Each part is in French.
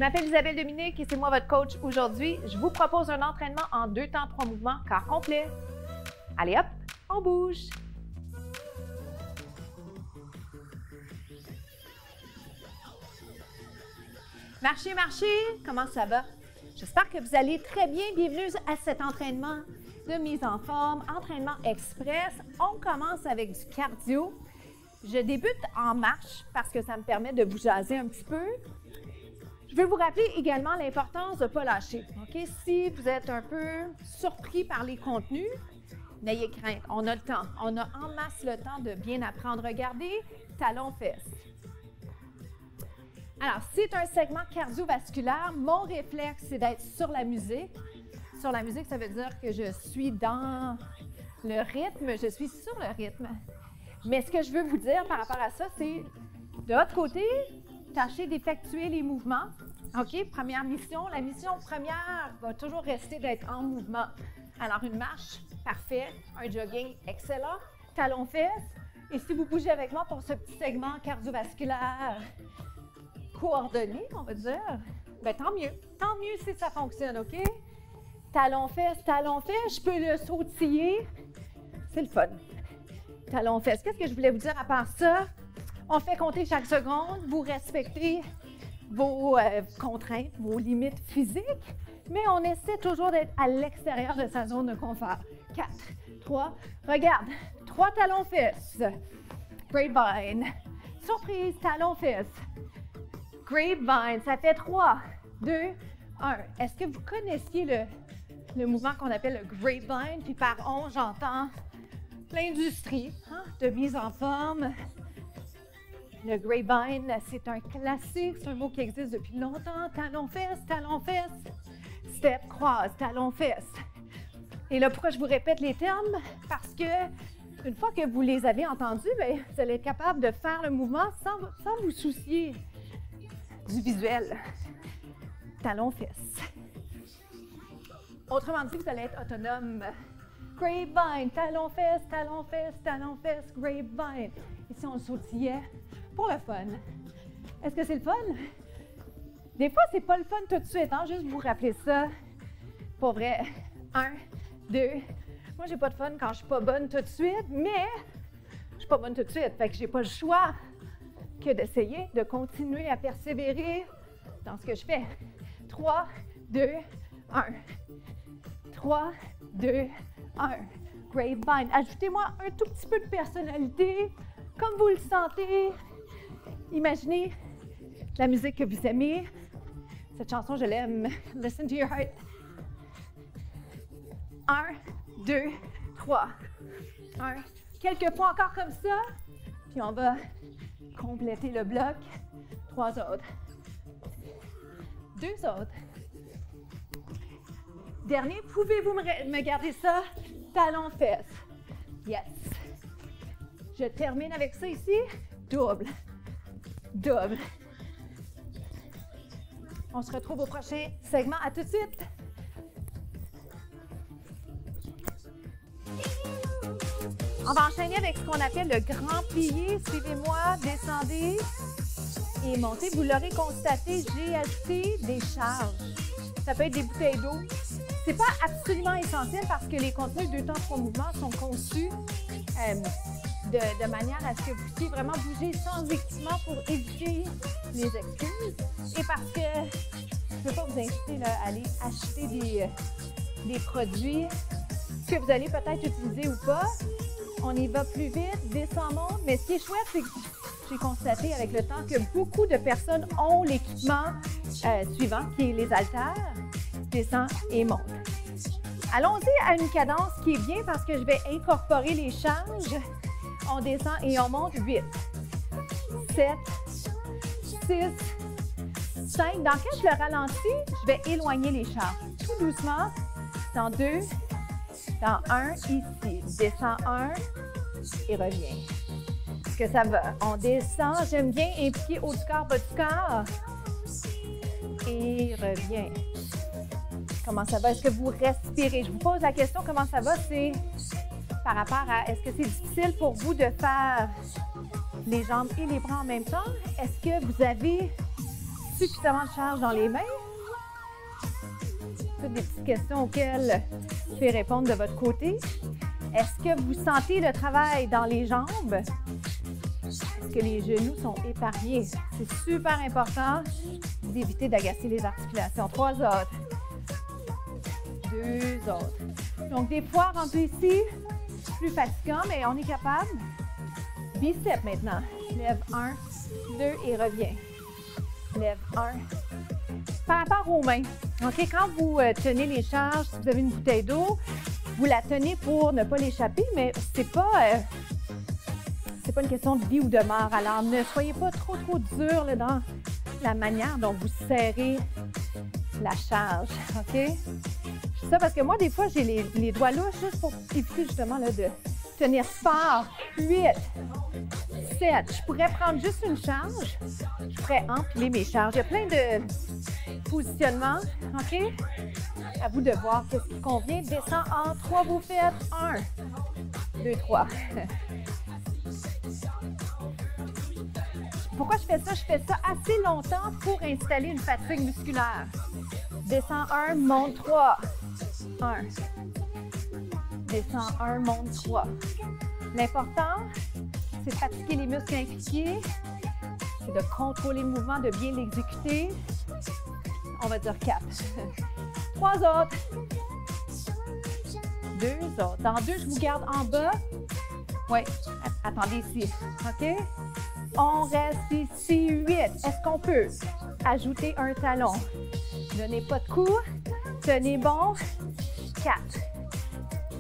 m'appelle Isabelle Dominique et c'est moi votre coach aujourd'hui. Je vous propose un entraînement en 2 temps 3 mouvements, corps complet. Allez hop, on bouge. Marchez, marchez, comment ça va? J'espère que vous allez très bien. Bienvenue à cet entraînement de mise en forme, entraînement express. On commence avec du cardio. Je débute en marche parce que ça me permet de vous jaser un petit peu. Je veux vous rappeler également l'importance de ne pas lâcher. OK? Si vous êtes un peu surpris par les contenus, n'ayez crainte, on a le temps. On a en masse le temps de bien apprendre. Regardez, talons-fesses. Alors, c'est un segment cardiovasculaire. Mon réflexe, c'est d'être sur la musique. Sur la musique, ça veut dire que je suis dans le rythme, je suis sur le rythme. Mais ce que je veux vous dire par rapport à ça, c'est de votre côté, tâchez d'effectuer les mouvements. OK? Première mission. La mission première va toujours rester d'être en mouvement. Alors, une marche, parfait. Un jogging, excellent. Talons-fesses. Et si vous bougez avec moi pour ce petit segment cardiovasculaire coordonné, on va dire, bien, tant mieux. Tant mieux si ça fonctionne, OK? Talons-fesses, talons-fesses. Je peux le sautiller. C'est le fun. Talons-fesses. Qu'est-ce que je voulais vous dire à part ça? On fait compter chaque seconde. Vous respectez vos contraintes, vos limites physiques, mais on essaie toujours d'être à l'extérieur de sa zone de confort. 4, 3, regarde. 3 talons-fesses. Grapevine. Surprise, talons-fesses. Grapevine, ça fait 3, 2, 1. Est-ce que vous connaissiez le mouvement qu'on appelle le grapevine? Puis par on, j'entends l'industrie de mise en forme. Le grapevine, c'est un classique, c'est un mot qui existe depuis longtemps. Talons-fesses, talons-fesses. Step, croise, talons-fesses. Et là, pourquoi je vous répète les termes? Parce que une fois que vous les avez entendus, bien, vous allez être capable de faire le mouvement sans vous soucier du visuel. Talons-fesses. Autrement dit, vous allez être autonome. Grapevine, talons-fesses, talons-fesses, talons-fesses, grapevine. Ici, on le sautillait pour le fun. Est-ce que c'est le fun? Des fois, c'est pas le fun tout de suite, hein? Juste vous rappeler ça. Pour vrai. 1, 2. Moi, j'ai pas de fun quand je suis pas bonne tout de suite, mais je suis pas bonne tout de suite. Fait que j'ai pas le choix que d'essayer de continuer à persévérer dans ce que je fais. 3, 2, 1. 3, 2, 1. Grapevine. Ajoutez-moi un tout petit peu de personnalité, comme vous le sentez. Imaginez la musique que vous aimez. Cette chanson, je l'aime. Listen to your heart. 1, 2, 3. 1. Quelques fois encore comme ça. Puis on va compléter le bloc. 3 autres. 2 autres. Dernier, pouvez-vous me garder ça? Talons-fesses. Yes. Je termine avec ça ici. Double. Double. On se retrouve au prochain segment. À tout de suite. On va enchaîner avec ce qu'on appelle le grand plié. Suivez-moi, descendez et montez. Vous l'aurez constaté, j'ai ajouté des charges. Ça peut être des bouteilles d'eau. C'est pas absolument essentiel parce que les contenus 2 temps 3 mouvements sont conçus de manière à ce que vous puissiez vraiment bouger sans équipement pour éviter les excuses. Et parce que je ne peux pas vous inciter là, à aller acheter des produits que vous allez peut-être utiliser ou pas. On y va plus vite, descend, monte. Mais ce qui est chouette, c'est que j'ai constaté avec le temps que beaucoup de personnes ont l'équipement suivant, qui est les haltères, descend et monte. Allons-y à une cadence qui est bien parce que je vais incorporer les charges. On descend et on monte 8, 7, 6, 5. Dans quand je le ralentis, je vais éloigner les charges. Tout doucement. Dans 2, dans 1, ici. Descend 1 et reviens. Est-ce que ça va? On descend. J'aime bien impliquer haut du corps, bas du corps. Et reviens. Comment ça va? Est-ce que vous respirez? Je vous pose la question, comment ça va? C'est par rapport à, est-ce que c'est difficile pour vous de faire les jambes et les bras en même temps? Est-ce que vous avez suffisamment de charge dans les mains? Toutes des petites questions auxquelles je vais répondre de votre côté. Est-ce que vous sentez le travail dans les jambes? Est-ce que les genoux sont épargnés? C'est super important d'éviter d'agacer les articulations. 3 autres. 2 autres. Donc, des fois, rentre ici, plus fatigant, mais on est capable. Biceps maintenant. Lève 1, 2 et reviens. Lève 1. Par rapport aux mains, OK, quand vous tenez les charges, si vous avez une bouteille d'eau, vous la tenez pour ne pas l'échapper, mais c'est pas une question de vie ou de mort. Alors, ne soyez pas trop dur là, dans la manière dont vous serrez la charge, OK? Je dis ça parce que moi, des fois, j'ai les doigts louches juste pour éviter justement là, de tenir fort. 8, 7. Je pourrais prendre juste une charge. Je pourrais empiler mes charges. Il y a plein de positionnements, OK? À vous de voir ce qui convient. Descends en 3, vous faites 1, 2, 3. Pourquoi je fais ça? Je fais ça assez longtemps pour installer une fatigue musculaire. Descends 1, monte 3. 1. Descends 1, monte 3. L'important, c'est de fatiguer les muscles impliqués, c'est de contrôler le mouvement, de bien l'exécuter. On va dire 4. 3 autres. 2 autres. Dans 2, je vous garde en bas. Oui, attendez ici. OK? On reste ici. 8. Est-ce qu'on peut ajouter un talon? Donnez pas de coups. Tenez bon. 4.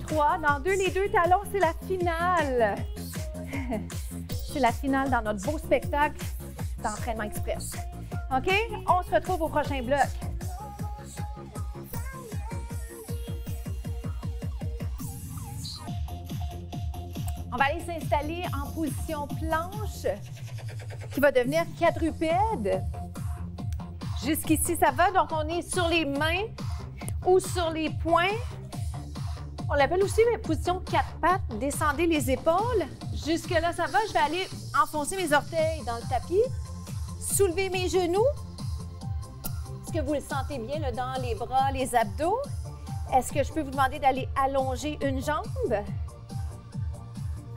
3. Dans 2, les 2 talons, c'est la finale. C'est la finale dans notre beau spectacle d'entraînement express. OK? On se retrouve au prochain bloc. On va aller s'installer en position planche qui va devenir quadrupède. Jusqu'ici, ça va. Donc, on est sur les mains ou sur les poings. On l'appelle aussi la position 4 pattes. Descendez les épaules. Jusque-là, ça va. Je vais aller enfoncer mes orteils dans le tapis. Soulever mes genoux. Est-ce que vous le sentez bien là, dans les bras, les abdos? Est-ce que je peux vous demander d'aller allonger une jambe?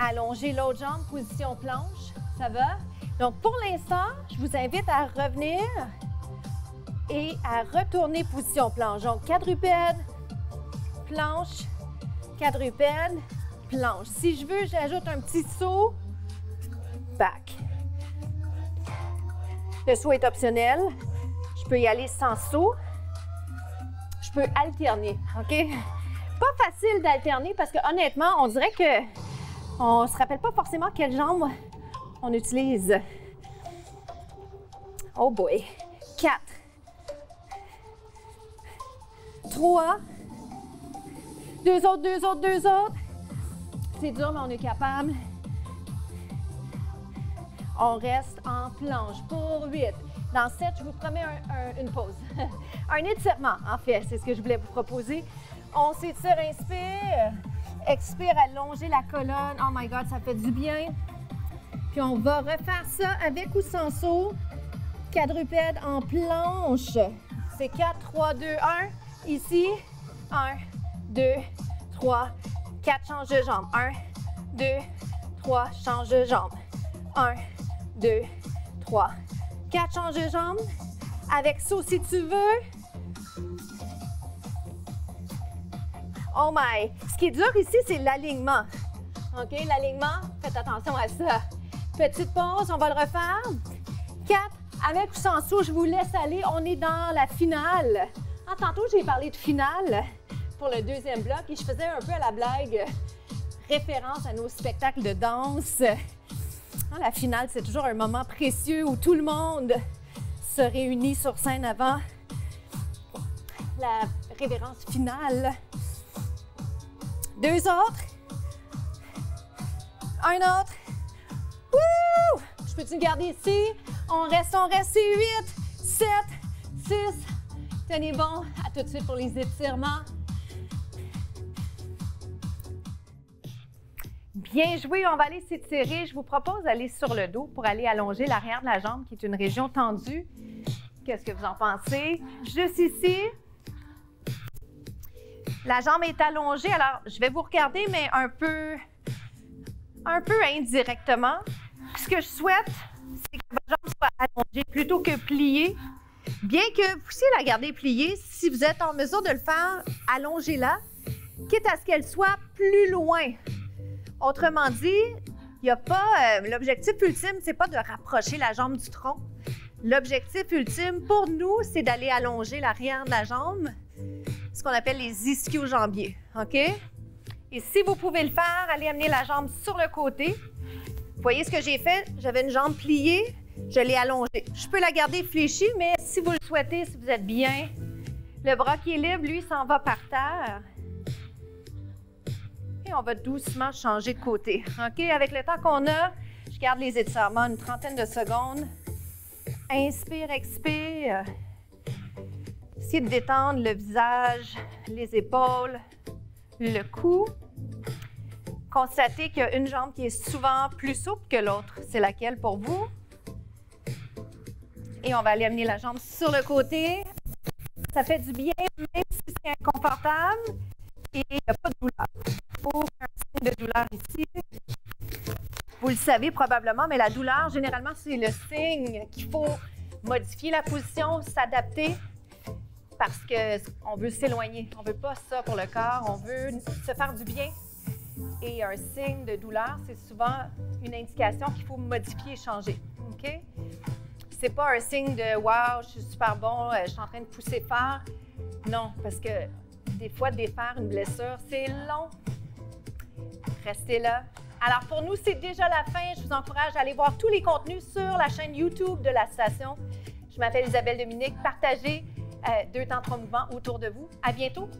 Allonger l'autre jambe, position planche. Ça va? Donc, pour l'instant, je vous invite à revenir et à retourner position planche. Donc, quadrupède, planche, quadrupède, planche. Si je veux, j'ajoute un petit saut, back. Le saut est optionnel. Je peux y aller sans saut. Je peux alterner, OK? Pas facile d'alterner parce que honnêtement, on dirait qu'on ne se rappelle pas forcément quelle jambe on utilise. Oh boy. 4. 3. 2 autres, 2 autres, 2 autres. C'est dur, mais on est capable. On reste en planche pour 8. Dans 7, je vous promets une pause. Un étirement, en fait, c'est ce que je voulais vous proposer. On s'étire, inspire. Expire, allonger la colonne. Oh my God, ça fait du bien. Puis on va refaire ça avec ou sans saut. Quadrupède en planche. C'est 4, 3, 2, 1. Ici. 1, 2, 3, 4. Change de jambe. 1, 2, 3. Change de jambe. 1, 2, 3, 4. Change de jambe. Avec saut si tu veux. Oh my! Ce qui est dur ici, c'est l'alignement. OK? L'alignement, faites attention à ça. Petite pause, on va le refaire. 4, avec ou sans saut, je vous laisse aller. On est dans la finale. Ah, tantôt, j'ai parlé de finale pour le deuxième bloc et je faisais un peu à la blague référence à nos spectacles de danse. La finale, c'est toujours un moment précieux où tout le monde se réunit sur scène avant la révérence finale. 2 autres. Un autre. Wouh! Je peux-tu garder ici? On reste, c'est 8, 7, 6. Tenez bon. À tout de suite pour les étirements. Bien joué, on va aller s'étirer. Je vous propose d'aller sur le dos pour aller allonger l'arrière de la jambe, qui est une région tendue. Qu'est-ce que vous en pensez? Juste ici, la jambe est allongée. Alors, je vais vous regarder, mais un peu indirectement. Ce que je souhaite, c'est que votre jambe soit allongée plutôt que pliée. Bien que vous puissiez la garder pliée, si vous êtes en mesure de le faire, allongez-la, quitte à ce qu'elle soit plus loin. Autrement dit, il n'y a pas l'objectif ultime, c'est pas de rapprocher la jambe du tronc. L'objectif ultime pour nous, c'est d'aller allonger l'arrière de la jambe, ce qu'on appelle les ischio-jambiers. OK? Et si vous pouvez le faire, allez amener la jambe sur le côté. Vous voyez ce que j'ai fait? J'avais une jambe pliée, je l'ai allongée. Je peux la garder fléchie, mais si vous le souhaitez, si vous êtes bien, le bras qui est libre, lui, s'en va par terre. Et on va doucement changer de côté. OK? Avec le temps qu'on a, je garde les étirements une trentaine de secondes. Inspire, expire. Essayez de détendre le visage, les épaules, le cou. Constatez qu'il y a une jambe qui est souvent plus souple que l'autre. C'est laquelle pour vous? Et on va aller amener la jambe sur le côté. Ça fait du bien, même si c'est inconfortable. Et il n'y a pas de douleur. Aucun signe de douleur ici. Vous le savez probablement, mais la douleur, généralement, c'est le signe qu'il faut modifier la position, s'adapter, parce qu'on veut s'éloigner. On ne veut pas ça pour le corps, on veut se faire du bien. Et un signe de douleur, c'est souvent une indication qu'il faut modifier et changer. OK? C'est pas un signe de « wow, je suis super bon, je suis en train de pousser fort ». Non, parce que des fois, défaire une blessure, c'est long. Restez là. Alors, pour nous, c'est déjà la fin. Je vous encourage à aller voir tous les contenus sur la chaîne YouTube de la station. Je m'appelle Isabelle Dominique. Partagez 2 temps 3 mouvements autour de vous. À bientôt!